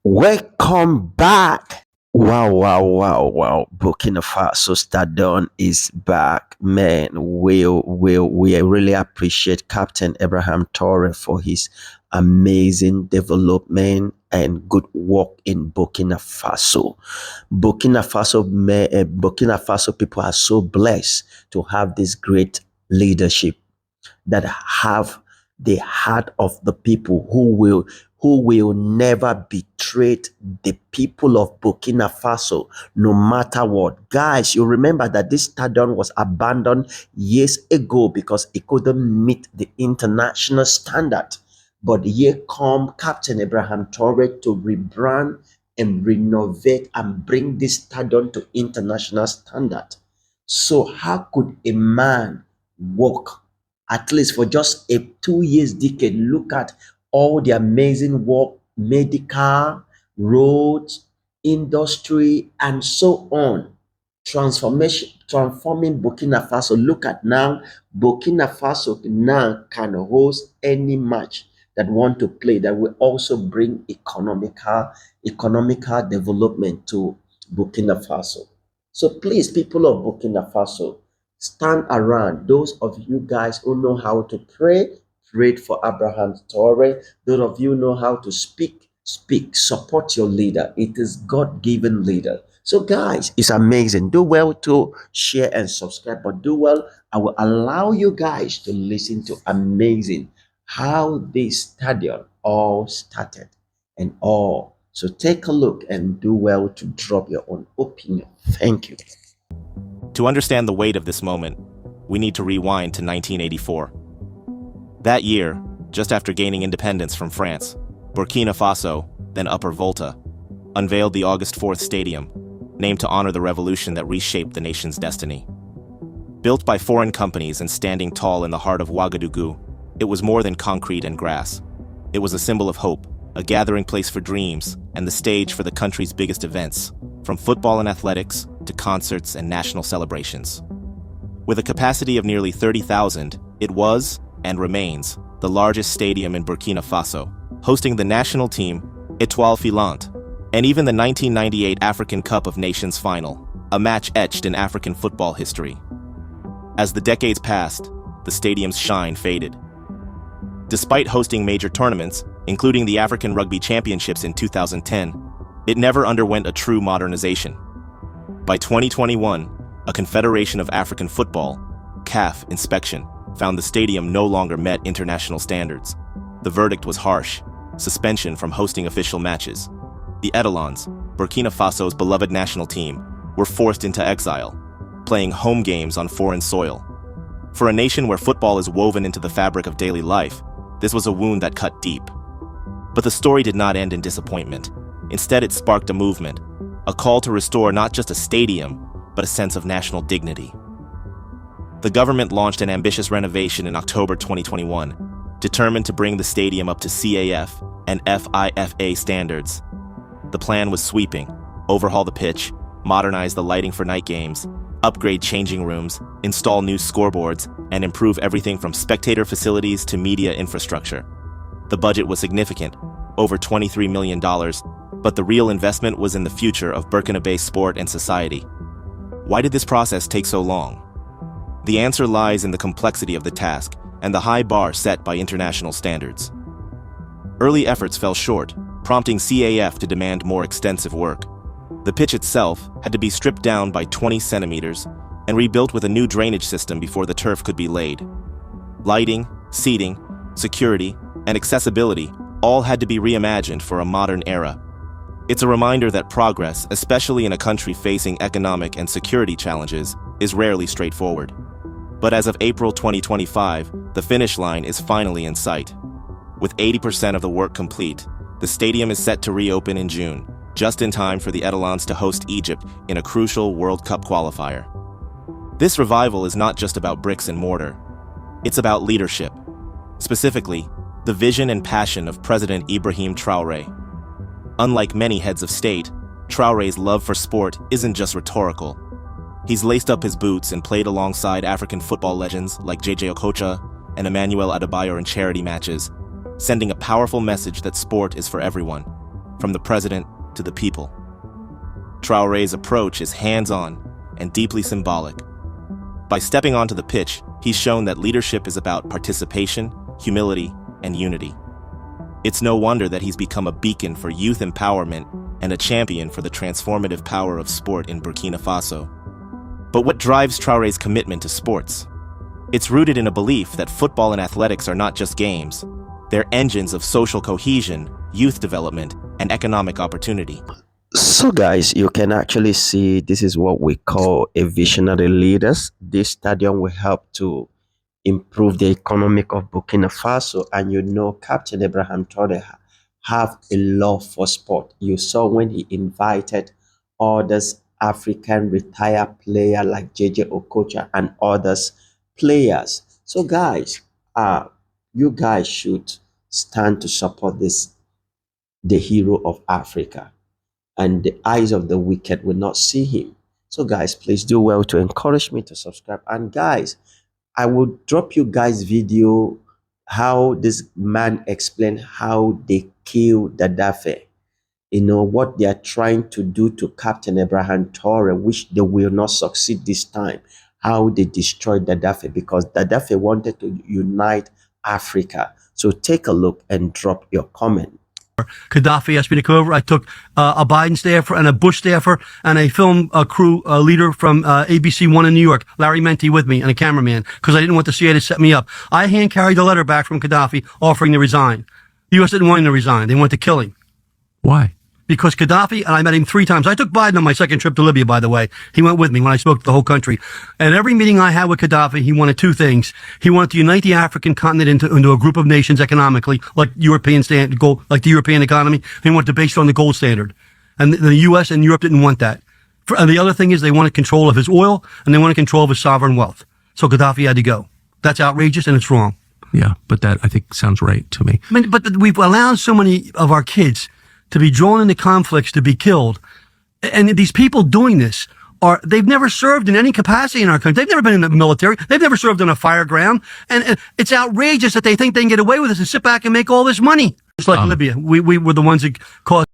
Welcome back. Wow, wow, wow, wow. Burkina Faso Stadium is back. Man, we really appreciate Captain Ibrahim Traore for his amazing development and good work in Burkina Faso. Burkina Faso people are so blessed to have this great leadership that have the heart of the people who will never betray the people of Burkina Faso no matter what. Guys, you remember that this stadium was abandoned years ago because it couldn't meet the international standard. But here come Captain Ibrahim Traore to rebrand and renovate and bring this stadium to international standard. So how could a man work at least for just a 2 years decade? Look at all the amazing work, medical, roads, industry, and so on. Transforming Burkina Faso. Look at now, Burkina Faso now can host any match that want to play that will also bring economical development to Burkina Faso. So please, people of Burkina Faso, stand around. Those of you guys who know how to pray, pray for Abraham Traore. Those of you know how to speak, speak. Support your leader. It is God-given leader. So guys, it's amazing. Do well to share and subscribe, but do well. I will allow you guys to listen to amazing how this stadium all started and all. So take a look and do well to drop your own opinion. Thank you. To understand the weight of this moment, we need to rewind to 1984. That year, just after gaining independence from France, Burkina Faso, then Upper Volta, unveiled the August 4th Stadium, named to honor the revolution that reshaped the nation's destiny. Built by foreign companies and standing tall in the heart of Ouagadougou, it was more than concrete and grass. It was a symbol of hope, a gathering place for dreams, and the stage for the country's biggest events, from football and athletics to concerts and national celebrations. With a capacity of nearly 30,000, it was, and remains, the largest stadium in Burkina Faso, hosting the national team, Étoile Filante, and even the 1998 African Cup of Nations final, a match etched in African football history. As the decades passed, the stadium's shine faded. Despite hosting major tournaments, including the African Rugby Championships in 2010, it never underwent a true modernization. By 2021, a Confederation of African Football, CAF, inspection found the stadium no longer met international standards. The verdict was harsh: suspension from hosting official matches. The Etalons, Burkina Faso's beloved national team, were forced into exile, playing home games on foreign soil. For a nation where football is woven into the fabric of daily life, this was a wound that cut deep. But the story did not end in disappointment. Instead, it sparked a movement, a call to restore not just a stadium, but a sense of national dignity. The government launched an ambitious renovation in October 2021, determined to bring the stadium up to CAF and FIFA standards. The plan was sweeping: overhaul the pitch, modernize the lighting for night games, upgrade changing rooms, install new scoreboards, and improve everything from spectator facilities to media infrastructure. The budget was significant, over $23 million, but the real investment was in the future of Burkinabe sport and society. Why did this process take so long? The answer lies in the complexity of the task and the high bar set by international standards. Early efforts fell short, prompting CAF to demand more extensive work. The pitch itself had to be stripped down by 20 centimeters and rebuilt with a new drainage system before the turf could be laid. Lighting, seating, security, and accessibility all had to be reimagined for a modern era. It's a reminder that progress, especially in a country facing economic and security challenges, is rarely straightforward. But as of April 2025, the finish line is finally in sight. With 80% of the work complete, the stadium is set to reopen in June, just in time for the Etalons to host Egypt in a crucial World Cup qualifier. This revival is not just about bricks and mortar. It's about leadership. Specifically, the vision and passion of President Ibrahim Traore. Unlike many heads of state, Traore's love for sport isn't just rhetorical. He's laced up his boots and played alongside African football legends like JJ Okocha and Emmanuel Adebayor in charity matches, sending a powerful message that sport is for everyone. from the president to the people. Traore's approach is hands-on and deeply symbolic. By stepping onto the pitch, he's shown that leadership is about participation, humility, and unity. It's no wonder that he's become a beacon for youth empowerment and a champion for the transformative power of sport in Burkina Faso. But what drives Traore's commitment to sports? It's rooted in a belief that football and athletics are not just games. They're engines of social cohesion, youth development, and economic opportunity. So guys, you can actually see this is what we call a visionary leaders. This stadium will help to improve the economic of Burkina Faso. And you know, Captain IBRAHIM Traore have a love for sport. You saw when he invited others African retired player like JJ Okocha and others players. So guys, you guys should stand to support this, the hero of Africa, and the eyes of the wicked will not see him. So guys, please do well to encourage me to subscribe. And guys, I will drop you guys video how this man explained how they killed Gaddafi. You know what they are trying to do to Captain IBRAHIM Traore, which they will not succeed this time. How they destroyed Gaddafi, because Gaddafi wanted to unite Africa. So take a look and drop your comment. Gaddafi asked me to come over. I took a Biden staffer and a Bush staffer and a film crew leader from ABC One in New York, Larry Menti, with me, and a cameraman, because I didn't want the CIA to set me up. I hand carried the letter back from Gaddafi offering to resign. The U.S. didn't want him to resign. They wanted to kill him. Why? Because Gaddafi, and I met him 3 times. I took Biden on my second trip to Libya, by the way. He went with me when I spoke to the whole country. And every meeting I had with Gaddafi, he wanted 2 things. He wanted to unite the African continent into a group of nations economically, like European like the European economy. He wanted to base it on the gold standard. And the U.S. and Europe didn't want that. And the other thing is they wanted control of his oil, and they wanted control of his sovereign wealth. So Gaddafi had to go. That's outrageous, and it's wrong. Yeah, but that, I think, sounds right to me. I mean, but we've allowed so many of our kids to be drawn into conflicts, to be killed. And these people doing this they've never served in any capacity in our country. They've never been in the military. They've never served on a fire ground. And it's outrageous that they think they can get away with this and sit back and make all this money. Just like Libya. We were the ones that caused